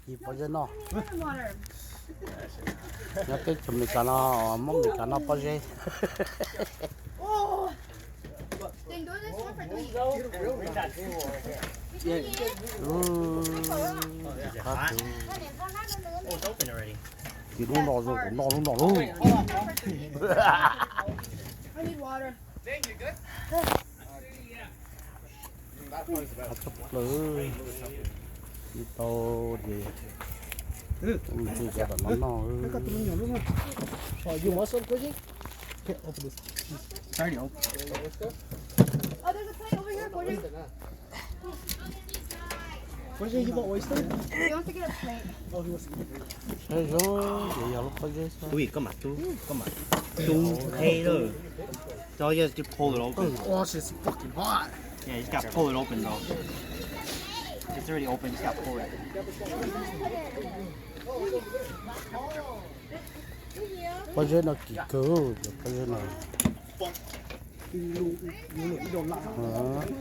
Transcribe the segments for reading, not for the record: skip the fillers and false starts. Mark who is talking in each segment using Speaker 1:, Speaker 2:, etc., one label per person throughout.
Speaker 1: 이뻐져노.
Speaker 2: water.
Speaker 1: 이렇게 좀 있잖아. 몸 있잖아, 빠지.
Speaker 2: Oh! Then do this one for 3.
Speaker 1: 가수.
Speaker 3: Oh, it's open already.
Speaker 1: 뒤로 넣어줘, 넣어.
Speaker 2: I need water.
Speaker 1: 가축들. 또 gì? Ui, chưa cho nó
Speaker 4: You want some, Koji? Okay, open this.
Speaker 3: It's already open.
Speaker 2: Oh, there's a plate over here, Gordon.
Speaker 4: Koji, you want oyster?
Speaker 2: He wants to get a plate.
Speaker 4: Oh, he wants to eat.
Speaker 1: Thế rồi, vậy là lúc bây giờ sao?
Speaker 3: Ui, có mặt chú. Có mặt. Chú hay rồi. So you just pull it open.
Speaker 4: Oh, shit's fucking hot.
Speaker 3: Yeah, you just gotta pull it open though. It's already open, you just gotta pull it.
Speaker 1: Bây giờ nó kỳ cứu, bây giờ nó.
Speaker 4: You don't like it.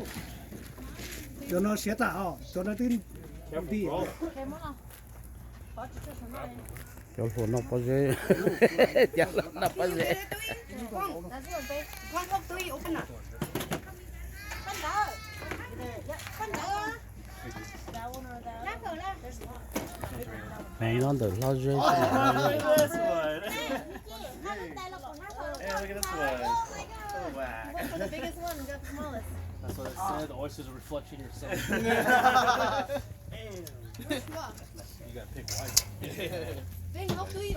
Speaker 4: Cho nó xé tạo, cho nó tin. Đi.
Speaker 1: Cho phụ nó bây giờ. Cho nó bây giờ.
Speaker 2: Quang không tùy, open up.
Speaker 1: Mẹ nó được lo dễ.
Speaker 3: Hey, look at this one. Hey, look at this one. Oh, wow.
Speaker 2: Went for the biggest one and got the smallest.
Speaker 5: That's what it said. The oyster's a reflection of yourself.
Speaker 2: Which one?
Speaker 5: You gotta pick right.
Speaker 2: Then how tùy,